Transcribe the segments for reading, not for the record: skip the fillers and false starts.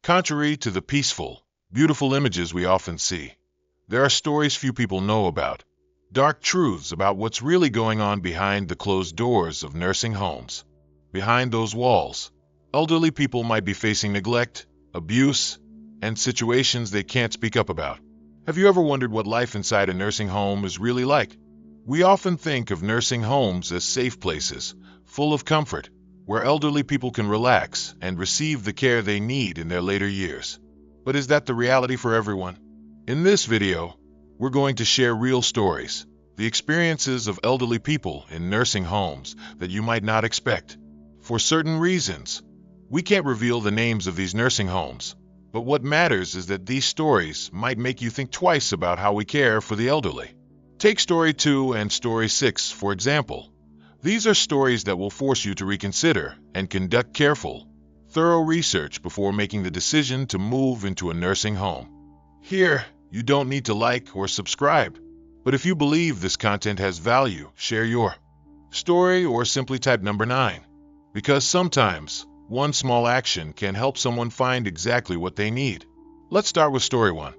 Contrary to the peaceful, beautiful images we often see, there are stories few people know about. Dark truths about what's really going on behind the closed doors of nursing homes. Behind those walls, elderly people might be facing neglect, abuse, and situations they can't speak up about. Have you ever wondered what life inside a nursing home is really like? We often think of nursing homes as safe places, full of comfort, where elderly people can relax and receive the care they need in their later years. But is that the reality for everyone? In this video, we're going to share real stories, the experiences of elderly people in nursing homes that you might not expect. For certain reasons, we can't reveal the names of these nursing homes, but what matters is that these stories might make you think twice about how we care for the elderly. Take Story 2 and Story 6, for example. These are stories that will force you to reconsider and conduct careful, thorough research before making the decision to move into a nursing home. Here, you don't need to like or subscribe, but if you believe this content has value, share your story or simply type number 9. Because sometimes, one small action can help someone find exactly what they need. Let's start with Story 1.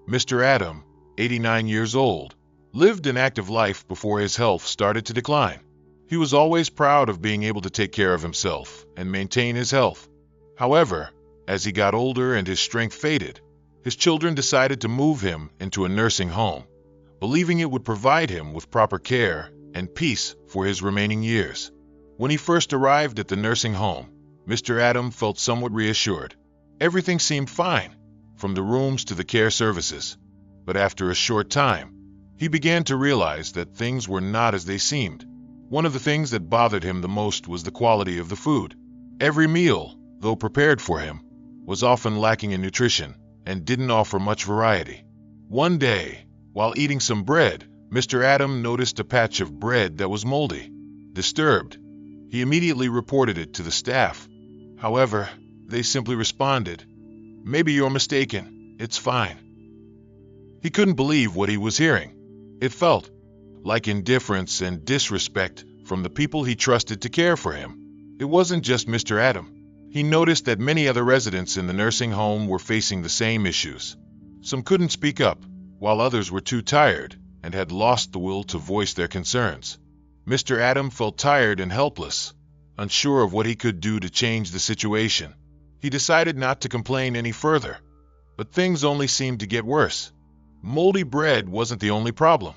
Mr. Adam, 89 years old, lived an active life before his health started to decline. He was always proud of being able to take care of himself and maintain his health. However, as he got older and his strength faded, his children decided to move him into a nursing home, believing it would provide him with proper care and peace for his remaining years. When he first arrived at the nursing home, Mr. Adam felt somewhat reassured. Everything seemed fine, from the rooms to the care services. But after a short time, he began to realize that things were not as they seemed. One of the things that bothered him the most was the quality of the food. Every meal, though prepared for him, was often lacking in nutrition and didn't offer much variety. One day, while eating some bread, Mr. Adam noticed a patch of bread that was moldy. Disturbed, he immediately reported it to the staff. However, they simply responded, "Maybe you're mistaken, it's fine." He couldn't believe what he was hearing. It felt like indifference and disrespect from the people he trusted to care for him. It wasn't just Mr. Adam. He noticed that many other residents in the nursing home were facing the same issues. Some couldn't speak up, while others were too tired and had lost the will to voice their concerns. Mr. Adam felt tired and helpless, unsure of what he could do to change the situation. He decided not to complain any further, but things only seemed to get worse. Moldy bread wasn't the only problem.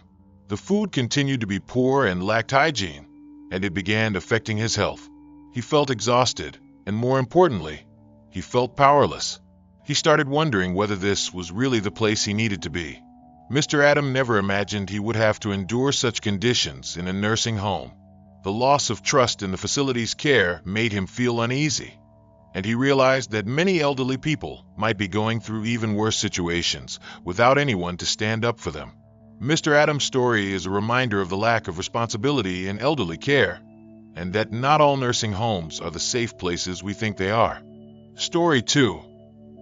The food continued to be poor and lacked hygiene, and it began affecting his health. He felt exhausted, and more importantly, he felt powerless. He started wondering whether this was really the place he needed to be. Mr. Adam never imagined he would have to endure such conditions in a nursing home. The loss of trust in the facility's care made him feel uneasy, and he realized that many elderly people might be going through even worse situations without anyone to stand up for them. Mr. Adam's story is a reminder of the lack of responsibility in elderly care, and that not all nursing homes are the safe places we think they are. Story 2.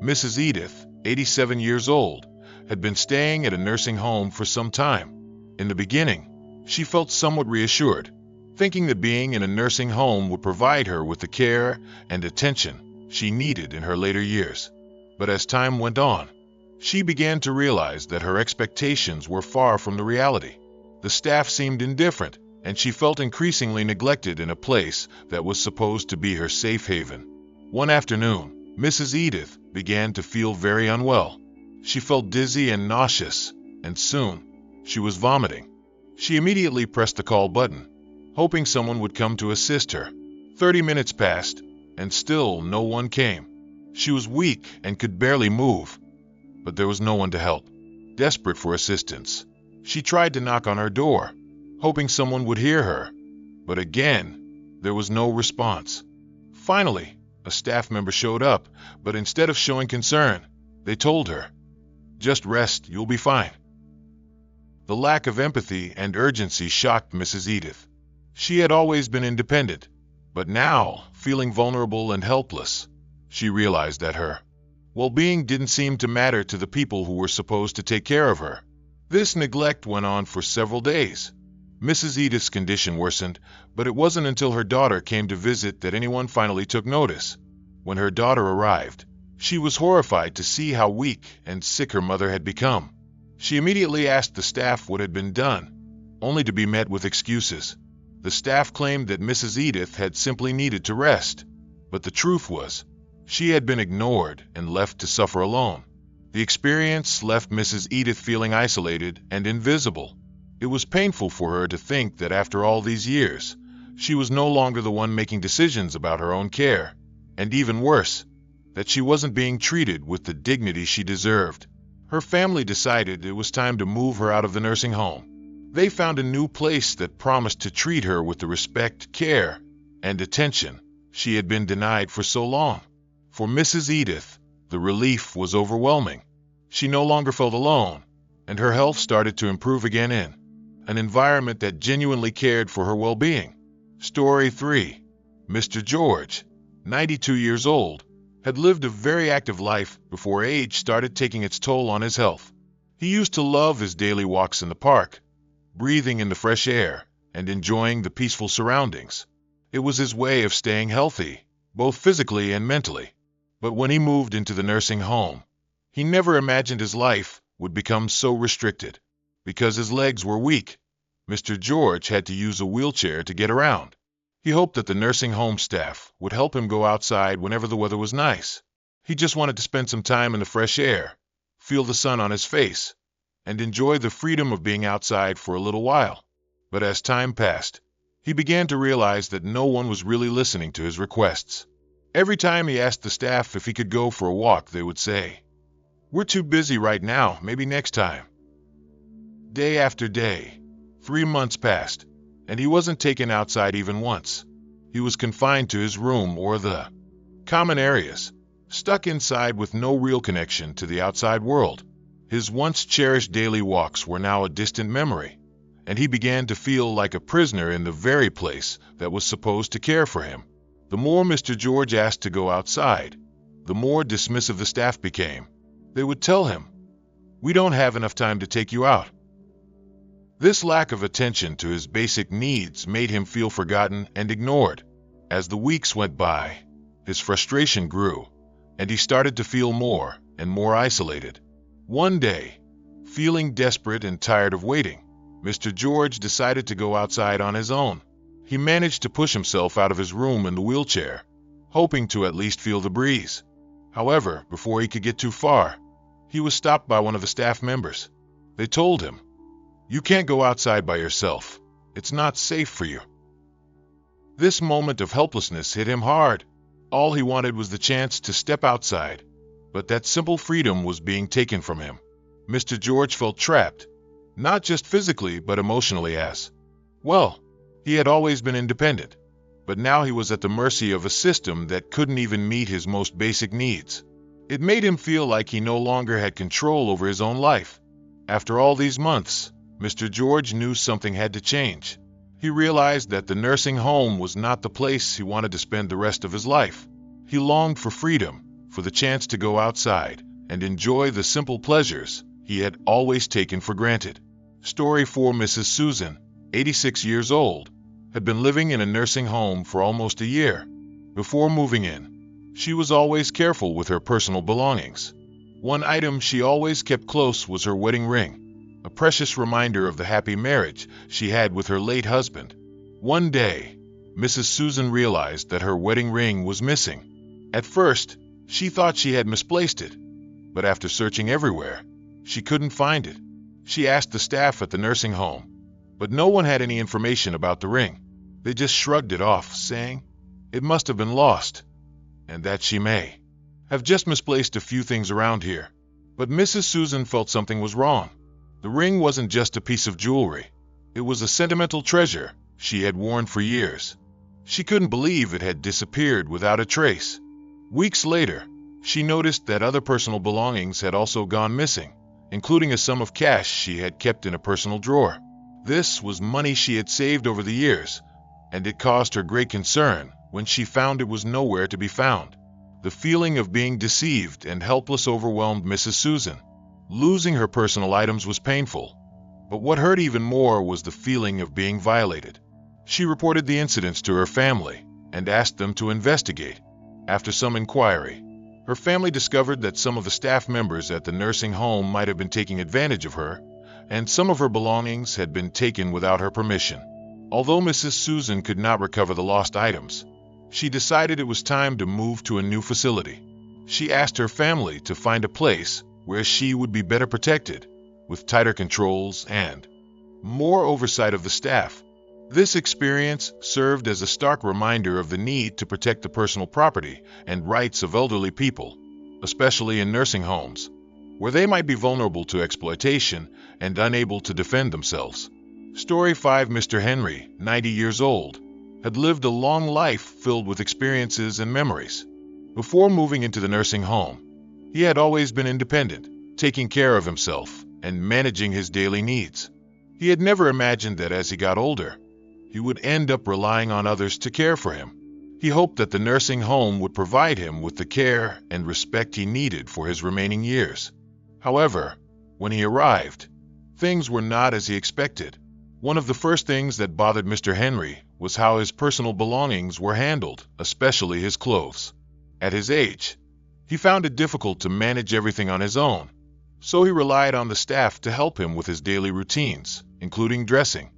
Mrs. Edith, 87 years old, had been staying at a nursing home for some time. In the beginning, she felt somewhat reassured, thinking that being in a nursing home would provide her with the care and attention she needed in her later years. But as time went on, she began to realize that her expectations were far from the reality. The staff seemed indifferent, and she felt increasingly neglected in a place that was supposed to be her safe haven. One afternoon, Mrs. Edith began to feel very unwell. She felt dizzy and nauseous, and soon, she was vomiting. She immediately pressed the call button, hoping someone would come to assist her. 30 minutes passed, and still no one came. She was weak and could barely move, but there was no one to help. Desperate for assistance, she tried to knock on her door, hoping someone would hear her, but again, there was no response. Finally, a staff member showed up, but instead of showing concern, they told her, "Just rest, you'll be fine." The lack of empathy and urgency shocked Mrs. Edith. She had always been independent, but now, feeling vulnerable and helpless, she realized that her well-being didn't seem to matter to the people who were supposed to take care of her. This neglect went on for several days. Mrs. Edith's condition worsened, but it wasn't until her daughter came to visit that anyone finally took notice. When her daughter arrived, She was horrified to see how weak and sick her mother had become. She immediately asked the staff what had been done, only to be met with excuses. The staff claimed that Mrs. Edith had simply needed to rest, but the truth was, she had been ignored and left to suffer alone. The experience left Mrs. Edith feeling isolated and invisible. It was painful for her to think that after all these years, she was no longer the one making decisions about her own care, and even worse, that she wasn't being treated with the dignity she deserved. Her family decided it was time to move her out of the nursing home. They found a new place that promised to treat her with the respect, care, and attention she had been denied for so long. For Mrs. Edith, the relief was overwhelming. She no longer felt alone, and her health started to improve again in an environment that genuinely cared for her well-being. Story 3. Mr. George, 92 years old, had lived a very active life before age started taking its toll on his health. He used to love his daily walks in the park, breathing in the fresh air and enjoying the peaceful surroundings. It was his way of staying healthy, both physically and mentally. But when he moved into the nursing home, he never imagined his life would become so restricted. Because his legs were weak, Mr. George had to use a wheelchair to get around. He hoped that the nursing home staff would help him go outside whenever the weather was nice. He just wanted to spend some time in the fresh air, feel the sun on his face, and enjoy the freedom of being outside for a little while. But as time passed, he began to realize that no one was really listening to his requests. Every time he asked the staff if he could go for a walk, they would say, "We're too busy right now, maybe next time." Day after day, 3 months passed, and he wasn't taken outside even once. He was confined to his room or the common areas, stuck inside with no real connection to the outside world. His once cherished daily walks were now a distant memory, and he began to feel like a prisoner in the very place that was supposed to care for him. The more Mr. George asked to go outside, the more dismissive the staff became. They would tell him, "We don't have enough time to take you out." This lack of attention to his basic needs made him feel forgotten and ignored. As the weeks went by, his frustration grew, and he started to feel more and more isolated. One day, feeling desperate and tired of waiting, Mr. George decided to go outside on his own. He managed to push himself out of his room in the wheelchair, hoping to at least feel the breeze. However, before he could get too far, he was stopped by one of the staff members. They told him, "You can't go outside by yourself. It's not safe for you." This moment of helplessness hit him hard. All he wanted was the chance to step outside, but that simple freedom was being taken from him. Mr. George felt trapped, not just physically but emotionally as well. He had always been independent, but now he was at the mercy of a system that couldn't even meet his most basic needs. It made him feel like he no longer had control over his own life. After all these months, Mr. George knew something had to change. He realized that the nursing home was not the place he wanted to spend the rest of his life. He longed for freedom, for the chance to go outside and enjoy the simple pleasures he had always taken for granted. Story 4. Mrs. Susan, 86 years old, had been living in a nursing home for almost a year. Before moving in, she was always careful with her personal belongings. One item she always kept close was her wedding ring, a precious reminder of the happy marriage she had with her late husband. One day, Mrs. Susan realized that her wedding ring was missing. At first, she thought she had misplaced it, but after searching everywhere, she couldn't find it. She asked the staff at the nursing home, but no one had any information about the ring. They just shrugged it off, saying it must have been lost, and that she may have just misplaced a few things around here. But Mrs. Susan felt something was wrong. The ring wasn't just a piece of jewelry. It was a sentimental treasure she had worn for years. She couldn't believe it had disappeared without a trace. Weeks later, she noticed that other personal belongings had also gone missing, including a sum of cash she had kept in a personal drawer. This was money she had saved over the years, and it caused her great concern when she found it was nowhere to be found. The feeling of being deceived and helpless overwhelmed Mrs. Susan. Losing her personal items was painful, but what hurt even more was the feeling of being violated. She reported the incidents to her family and asked them to investigate. After some inquiry, Her family discovered that some of the staff members at the nursing home might have been taking advantage of her, and some of her belongings had been taken without her permission. Although Mrs. Susan could not recover the lost items, she decided it was time to move to a new facility. She asked her family to find a place where she would be better protected, with tighter controls and more oversight of the staff. This experience served as a stark reminder of the need to protect the personal property and rights of elderly people, especially in nursing homes, where they might be vulnerable to exploitation and unable to defend themselves. Story 5. Mr. Henry, 90 years old, had lived a long life filled with experiences and memories. Before moving into the nursing home, he had always been independent, taking care of himself and managing his daily needs. He had never imagined that as he got older, he would end up relying on others to care for him. He hoped that the nursing home would provide him with the care and respect he needed for his remaining years. However, when he arrived, things were not as he expected. One of the first things that bothered Mr. Henry was how his personal belongings were handled, especially his clothes. At his age, he found it difficult to manage everything on his own, so he relied on the staff to help him with his daily routines, including dressing.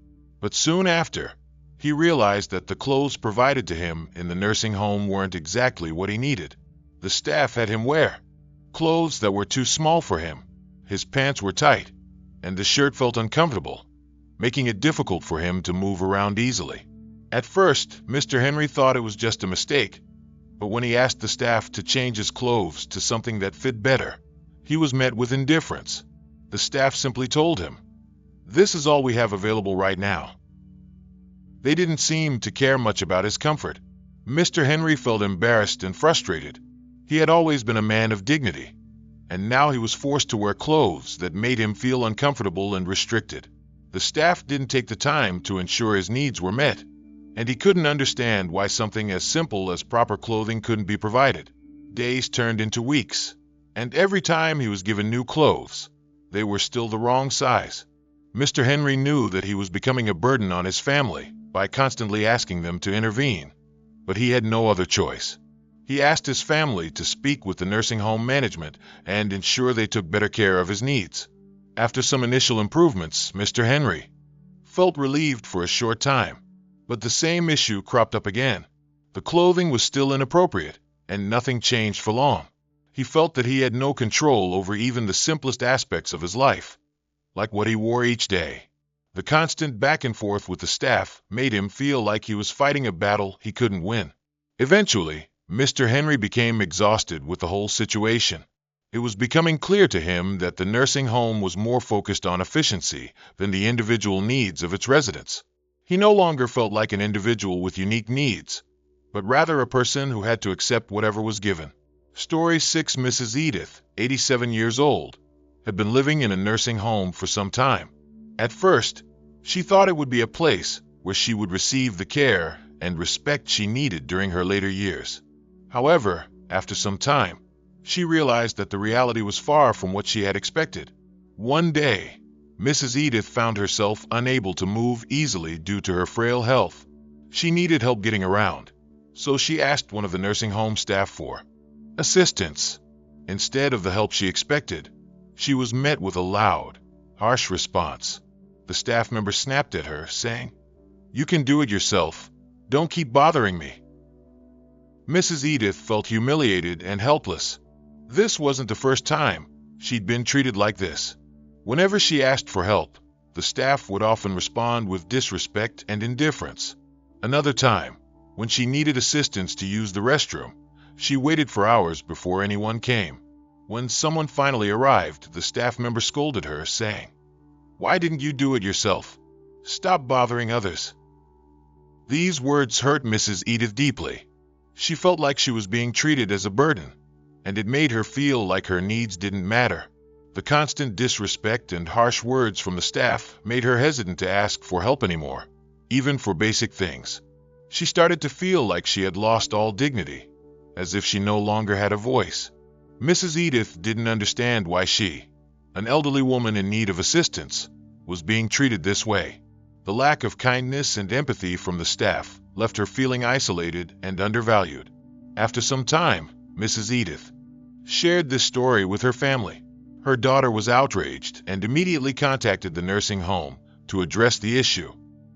But soon after, he realized that the clothes provided to him in the nursing home weren't exactly what he needed. The staff had him wear clothes that were too small for him, his pants were tight, and the shirt felt uncomfortable, making it difficult for him to move around easily. At first, Mr. Henry thought it was just a mistake, but when he asked the staff to change his clothes to something that fit better, he was met with indifference. The staff simply told him, "This is all we have available right now." They didn't seem to care much about his comfort. Mr. Henry felt embarrassed and frustrated. He had always been a man of dignity, and now he was forced to wear clothes that made him feel uncomfortable and restricted. The staff didn't take the time to ensure his needs were met, and he couldn't understand why something as simple as proper clothing couldn't be provided. Days turned into weeks, and every time he was given new clothes, they were still the wrong size. Mr. Henry knew that he was becoming a burden on his family by constantly asking them to intervene, but he had no other choice. He asked his family to speak with the nursing home management and ensure they took better care of his needs. After some initial improvements, Mr. Henry felt relieved for a short time, but the same issue cropped up again. The clothing was still inappropriate, and nothing changed for long. He felt that he had no control over even the simplest aspects of his life, like what he wore each day. The constant back and forth with the staff made him feel like he was fighting a battle he couldn't win. Eventually, Mr. Henry became exhausted with the whole situation. It was becoming clear to him that the nursing home was more focused on efficiency than the individual needs of its residents. He no longer felt like an individual with unique needs, but rather a person who had to accept whatever was given. Story 6. Mrs. Edith, 87 years old, had been living in a nursing home for some time. At first, she thought it would be a place where she would receive the care and respect she needed during her later years. However, after some time, she realized that the reality was far from what she had expected. One day, Mrs. Edith found herself unable to move easily due to her frail health. She needed help getting around, so she asked one of the nursing home staff for assistance. Instead of the help she expected, she was met with a loud, harsh response. The staff member snapped at her, saying, "You can do it yourself. Don't keep bothering me." Mrs. Edith felt humiliated and helpless. This wasn't the first time she'd been treated like this. Whenever she asked for help, the staff would often respond with disrespect and indifference. Another time, when she needed assistance to use the restroom, she waited for hours before anyone came. When someone finally arrived, the staff member scolded her, saying, "Why didn't you do it yourself? Stop bothering others." These words hurt Mrs. Edith deeply. She felt like she was being treated as a burden, and it made her feel like her needs didn't matter. The constant disrespect and harsh words from the staff made her hesitant to ask for help anymore, even for basic things. She started to feel like she had lost all dignity, as if she no longer had a voice. Mrs. Edith didn't understand why she, an elderly woman in need of assistance, was being treated this way. The lack of kindness and empathy from the staff left her feeling isolated and undervalued. After some time, Mrs. Edith shared this story with her family. Her daughter was outraged and immediately contacted the nursing home to address the issue.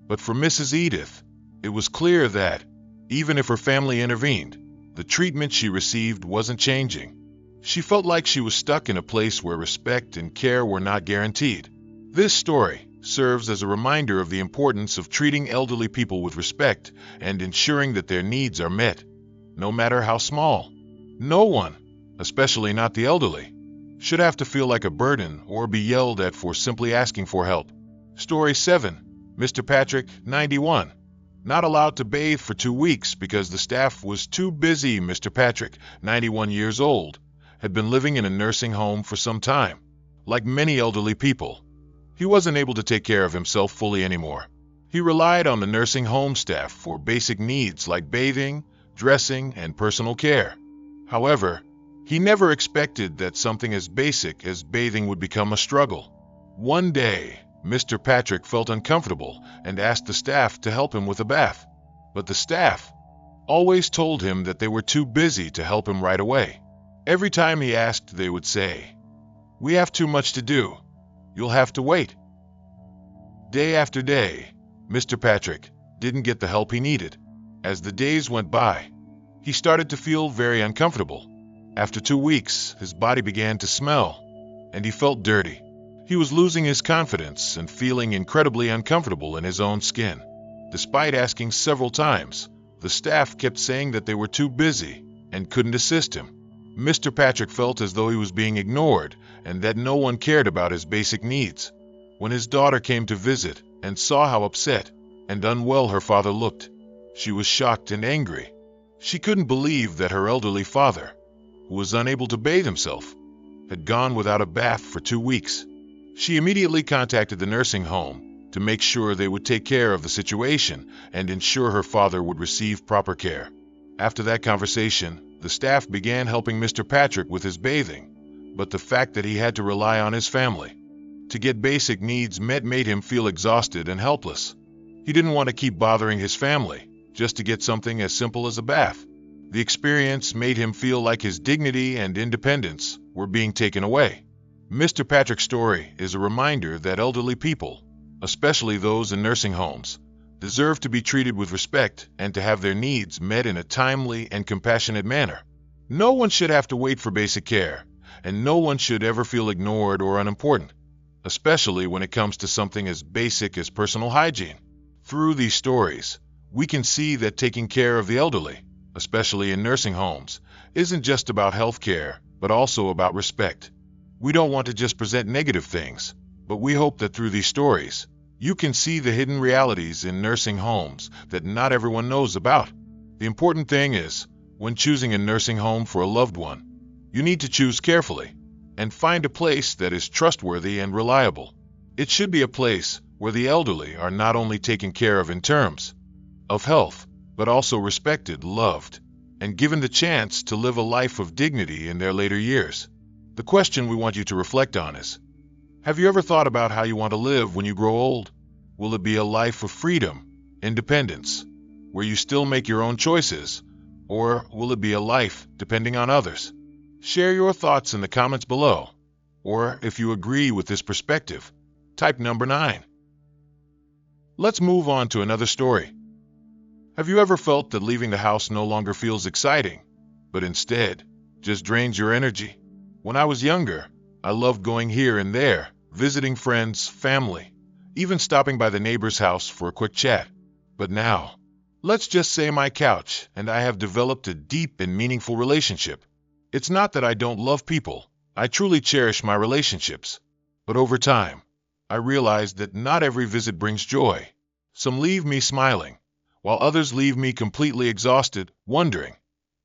But for Mrs. Edith, it was clear that, even if her family intervened, the treatment she received wasn't changing. She felt like she was stuck in a place where respect and care were not guaranteed. This story serves as a reminder of the importance of treating elderly people with respect and ensuring that their needs are met, no matter how small. No one, especially not the elderly, should have to feel like a burden or be yelled at for simply asking for help. Story 7. Mr. Patrick, 91. Not allowed to bathe for 2 weeks because the staff was too busy. Mr. Patrick, 91 years old, had been living in a nursing home for some time. Like many elderly people, he wasn't able to take care of himself fully anymore. He relied on the nursing home staff for basic needs like bathing, dressing, and personal care. However, he never expected that something as basic as bathing would become a struggle. One day, Mr. Patrick felt uncomfortable and asked the staff to help him with a bath. But the staff always told him that they were too busy to help him right away. Every time he asked, they would say, "We have too much to do. You'll have to wait." Day after day, Mr. Patrick didn't get the help he needed. As the days went by, he started to feel very uncomfortable. After 2 weeks, his body began to smell, and he felt dirty. He was losing his confidence and feeling incredibly uncomfortable in his own skin. Despite asking several times, the staff kept saying that they were too busy and couldn't assist him. Mr. Patrick felt as though he was being ignored and that no one cared about his basic needs. When his daughter came to visit and saw how upset and unwell her father looked, she was shocked and angry. She couldn't believe that her elderly father, who was unable to bathe himself, had gone without a bath for 2 weeks. She immediately contacted the nursing home to make sure they would take care of the situation and ensure her father would receive proper care. After that conversation, the staff began helping Mr. Patrick with his bathing, but the fact that he had to rely on his family to get basic needs met made him feel exhausted and helpless. He didn't want to keep bothering his family just to get something as simple as a bath. The experience made him feel like his dignity and independence were being taken away. Mr. Patrick's story is a reminder that elderly people, especially those in nursing homes, deserve to be treated with respect and to have their needs met in a timely and compassionate manner. No one should have to wait for basic care, and no one should ever feel ignored or unimportant, especially when it comes to something as basic as personal hygiene. Through these stories, we can see that taking care of the elderly, especially in nursing homes, isn't just about health care, but also about respect. We don't want to just present negative things, but we hope that through these stories, you can see the hidden realities in nursing homes that not everyone knows about. The important thing is, when choosing a nursing home for a loved one, you need to choose carefully and find a place that is trustworthy and reliable. It should be a place where the elderly are not only taken care of in terms of health, but also respected, loved, and given the chance to live a life of dignity in their later years. The question we want you to reflect on is, have you ever thought about how you want to live when you grow old? Will it be a life of freedom, independence, where you still make your own choices, or will it be a life depending on others? Share your thoughts in the comments below, or if you agree with this perspective, type number 9. Let's move on to another story. Have you ever felt that leaving the house no longer feels exciting, but instead just drains your energy? When I was younger, I loved going here and there, visiting friends, family, even stopping by the neighbor's house for a quick chat. But now, let's just say my couch and I have developed a deep and meaningful relationship. It's not that I don't love people. I truly cherish my relationships. But over time, I realized that not every visit brings joy. Some leave me smiling, while others leave me completely exhausted, wondering,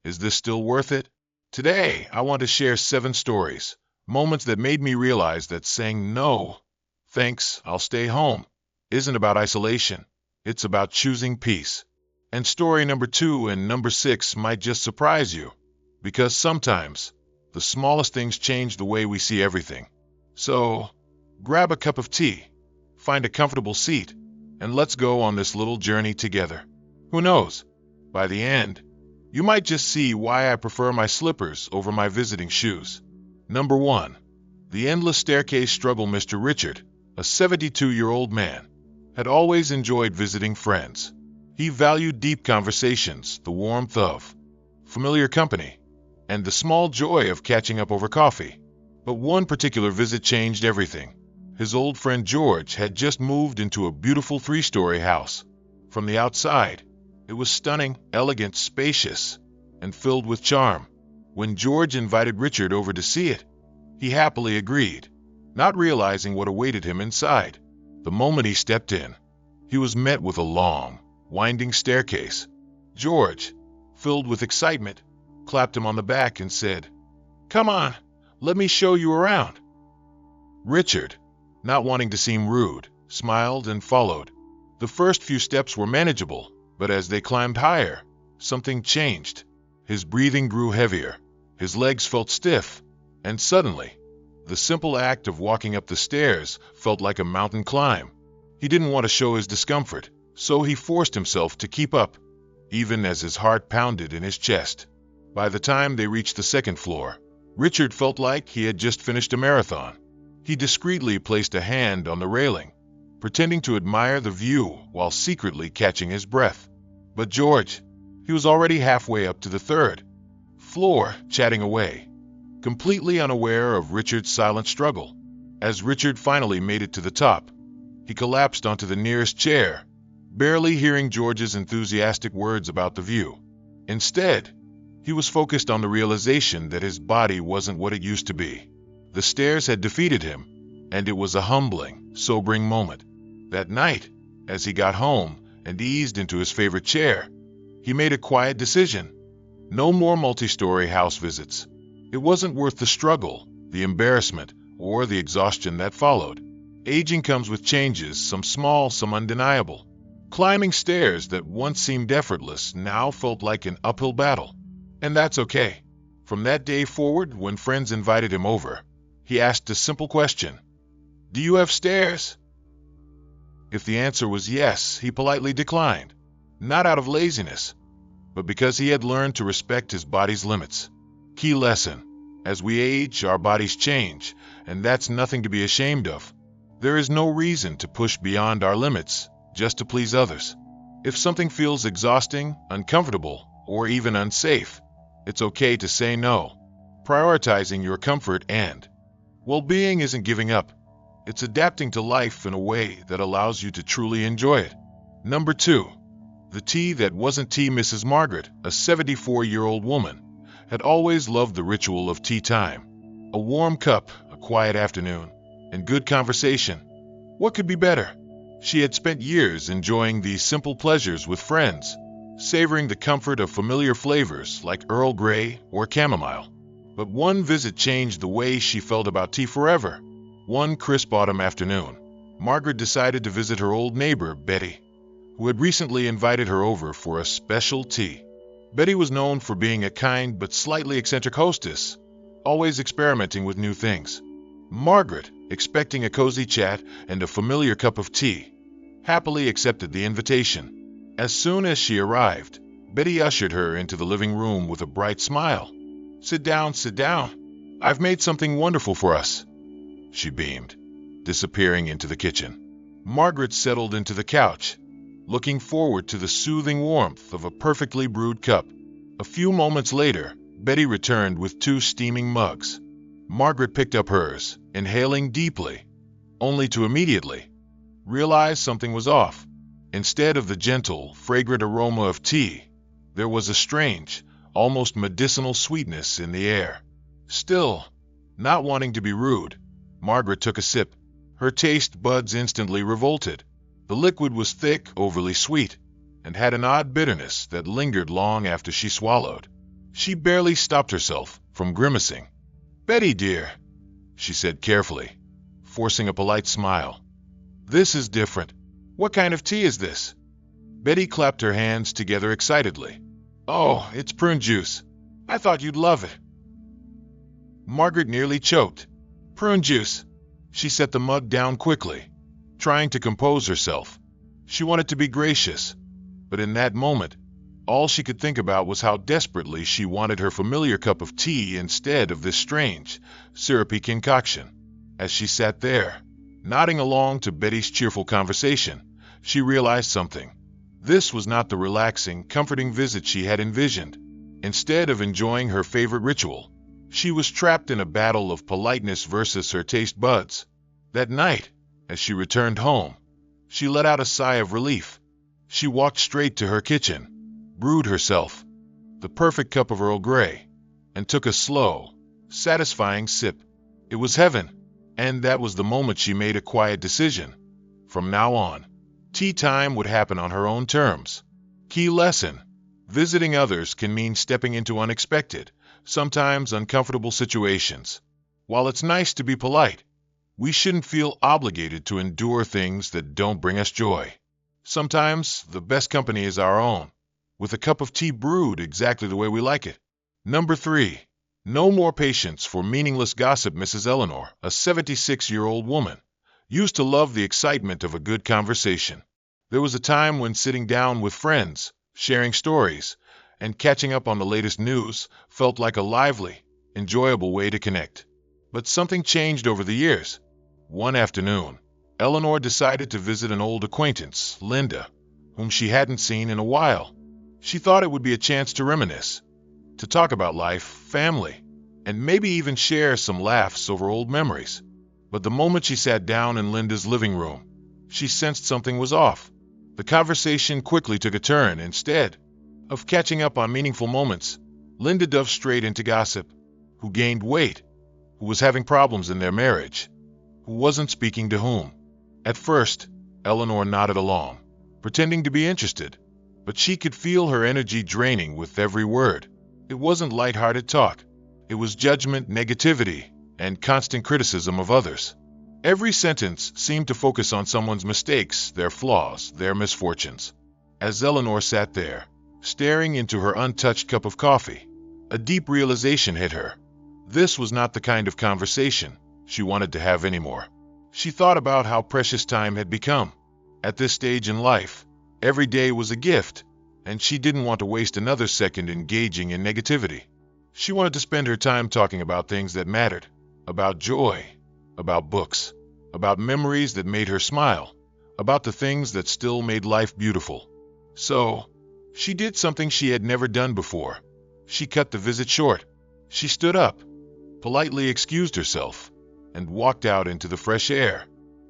is this still worth it? Today, I want to share 7 stories, moments that made me realize that saying no, thanks, I'll stay home, isn't about isolation. It's about choosing peace. And story number 2 and number 6 might just surprise you, because sometimes the smallest things change the way we see everything. So, grab a cup of tea, find a comfortable seat, and let's go on this little journey together. Who knows? By the end, You might just see why I prefer my slippers over my visiting shoes. Number 1. The endless staircase struggle. Mr. Richard, a 72-year-old man, had always enjoyed visiting friends. He valued deep conversations, the warmth of familiar company, and the small joy of catching up over coffee. But one particular visit changed everything. His old friend George had just moved into a beautiful 3-story house. From the outside, it was stunning, elegant, spacious, and filled with charm. When George invited Richard over to see it, he happily agreed, not realizing what awaited him inside. The moment he stepped in, he was met with a long, winding staircase. George, filled with excitement, clapped him on the back and said, "Come on, let me show you around." Richard, not wanting to seem rude, smiled and followed. The first few steps were manageable, but as they climbed higher, something changed. His breathing grew heavier, his legs felt stiff, and suddenly, the simple act of walking up the stairs felt like a mountain climb. He didn't want to show his discomfort, so he forced himself to keep up, even as his heart pounded in his chest. By the time they reached the second floor, Richard felt like he had just finished a marathon. He discreetly placed a hand on the railing, pretending to admire the view while secretly catching his breath. But George, he was already halfway up to the third floor, chatting away, completely unaware of Richard's silent struggle. As Richard finally made it to the top, he collapsed onto the nearest chair, barely hearing George's enthusiastic words about the view. Instead, he was focused on the realization that his body wasn't what it used to be. The stairs had defeated him, and it was a humbling, sobering moment. That night, as he got home and eased into his favorite chair, he made a quiet decision. No more multi-story house visits. It wasn't worth the struggle, the embarrassment, or the exhaustion that followed. Aging comes with changes, some small, some undeniable. Climbing stairs that once seemed effortless now felt like an uphill battle. And that's okay. From that day forward, when friends invited him over, he asked a simple question: "Do you have stairs?" If the answer was yes, he politely declined, not out of laziness, but because he had learned to respect his body's limits. Key lesson: as we age, our bodies change, and that's nothing to be ashamed of. There is no reason to push beyond our limits just to please others. If something feels exhausting, uncomfortable, or even unsafe, it's okay to say no. Prioritizing your comfort and well-being isn't giving up. It's adapting to life in a way that allows you to truly enjoy it. Number 2. The tea that wasn't tea. Mrs. Margaret, a 74-year-old woman, had always loved the ritual of tea time. A warm cup, a quiet afternoon, and good conversation. What could be better? She had spent years enjoying these simple pleasures with friends, savoring the comfort of familiar flavors like Earl Grey or chamomile. But one visit changed the way she felt about tea forever. One crisp autumn afternoon, Margaret decided to visit her old neighbor, Betty, who had recently invited her over for a special tea. Betty was known for being a kind but slightly eccentric hostess, always experimenting with new things. Margaret, expecting a cozy chat and a familiar cup of tea, happily accepted the invitation. As soon as she arrived, Betty ushered her into the living room with a bright smile. Sit down, sit down. I've made something wonderful for us," she beamed, disappearing into the kitchen. Margaret settled into the couch, looking forward to the soothing warmth of a perfectly brewed cup. A few moments later, Betty returned with 2 steaming mugs. Margaret picked up hers, inhaling deeply, only to immediately realize something was off. Instead of the gentle, fragrant aroma of tea, there was a strange, almost medicinal sweetness in the air. Still, not wanting to be rude, Margaret took a sip. Her taste buds instantly revolted. The liquid was thick, overly sweet, and had an odd bitterness that lingered long after she swallowed. She barely stopped herself from grimacing. "Betty, dear," she said carefully, forcing a polite smile. "This is different. What kind of tea is this?" Betty clapped her hands together excitedly. "Oh, it's prune juice. I thought you'd love it." Margaret nearly choked. "Prune juice." She set the mug down quickly, trying to compose herself. She wanted to be gracious, but in that moment, All she could think about was how desperately she wanted her familiar cup of tea instead of this strange, syrupy concoction. As she sat there, nodding along to Betty's cheerful conversation, she realized something. This was not the relaxing, comforting visit she had envisioned. Instead of enjoying her favorite ritual, she was trapped in a battle of politeness versus her taste buds. That night, as she returned home, she let out a sigh of relief. She walked straight to her kitchen, brewed herself the perfect cup of Earl Grey, and took a slow, satisfying sip. It was heaven, and that was the moment she made a quiet decision. From now on, tea time would happen on her own terms. Key lesson: visiting others can mean stepping into unexpected, sometimes uncomfortable situations. While it's nice to be polite, we shouldn't feel obligated to endure things that don't bring us joy. Sometimes the best company is our own, with a cup of tea brewed exactly the way we like it. Number 3. No more patience for meaningless gossip. Mrs. Eleanor, a 76-year-old woman, used to love the excitement of a good conversation. There was a time when sitting down with friends, sharing stories, and catching up on the latest news felt like a lively, enjoyable way to connect. But something changed over the years. One afternoon, Eleanor decided to visit an old acquaintance, Linda, whom she hadn't seen in a while. She thought it would be a chance to reminisce, to talk about life, family, and maybe even share some laughs over old memories. But the moment she sat down in Linda's living room, she sensed something was off. The conversation quickly took a turn. Instead of catching up on meaningful moments, Linda dove straight into gossip. Who gained weight? Who was having problems in their marriage? Who wasn't speaking to whom? At first, Eleanor nodded along, pretending to be interested, but she could feel her energy draining with every word. It wasn't light-hearted talk. It was judgment, negativity, and constant criticism of others. Every sentence seemed to focus on someone's mistakes, their flaws, their misfortunes. As Eleanor sat there, staring into her untouched cup of coffee, a deep realization hit her. This was not the kind of conversation she wanted to have anymore. She thought about how precious time had become. At this stage in life, every day was a gift, and she didn't want to waste another second engaging in negativity. She wanted to spend her time talking about things that mattered, about joy, about books, about memories that made her smile, about the things that still made life beautiful. So, she did something she had never done before. She cut the visit short. She stood up, politely excused herself, and walked out into the fresh air.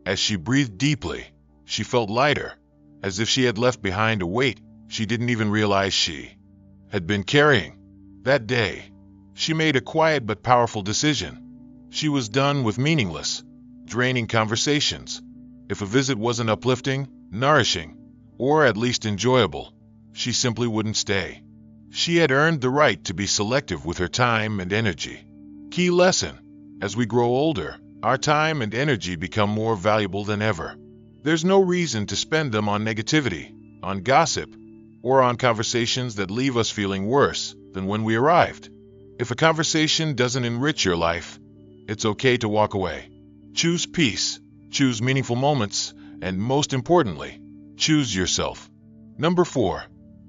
As she breathed deeply, she felt lighter, as if she had left behind a weight she didn't even realize she had been carrying. That day, she made a quiet but powerful decision. She was done with meaningless, draining conversations. If a visit wasn't uplifting, nourishing, or at least enjoyable, she simply wouldn't stay. She had earned the right to be selective with her time and energy. Key lesson: as we grow older, our time and energy become more valuable than ever. There's no reason to spend them on negativity, on gossip, or on conversations that leave us feeling worse than when we arrived. If a conversation doesn't enrich your life, it's okay to walk away. Choose peace, choose meaningful moments, and most importantly, choose yourself. Number 4.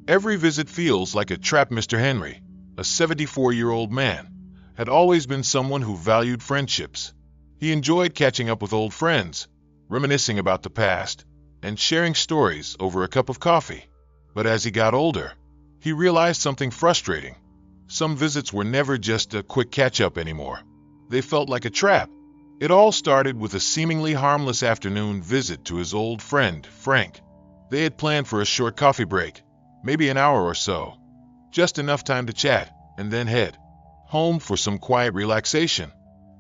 Every visit feels like a trap. Mr. Henry, a 74-year-old man, had always been someone who valued friendships. He enjoyed catching up with old friends, reminiscing about the past, and sharing stories over a cup of coffee. But as he got older, he realized something frustrating. Some visits were never just a quick catch-up anymore. They felt like a trap. It all started with a seemingly harmless afternoon visit to his old friend, Frank. They had planned for a short coffee break, maybe an hour or so, just enough time to chat, and then head home for some quiet relaxation.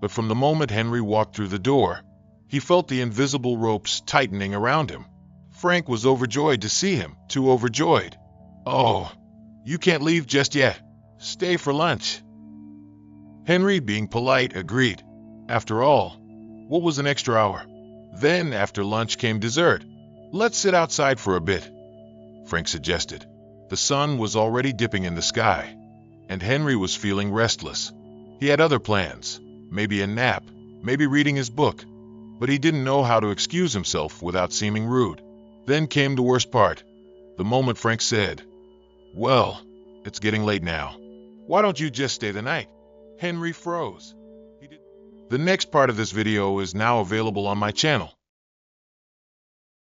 But from the moment Henry walked through the door, he felt the invisible ropes tightening around him. Frank was overjoyed to see him, too overjoyed. "Oh, you can't leave just yet. Stay for lunch." Henry, being polite, agreed. After all, what was an extra hour? Then, after lunch came dessert. "Let's sit outside for a bit," Frank suggested. The sun was already dipping in the sky, and Henry was feeling restless. He had other plans, maybe a nap, maybe reading his book, but he didn't know how to excuse himself without seeming rude. Then came the worst part. The moment Frank said, Well, it's getting late now. Why don't you just stay the night? Henry froze. The next part of this video is now available on my channel.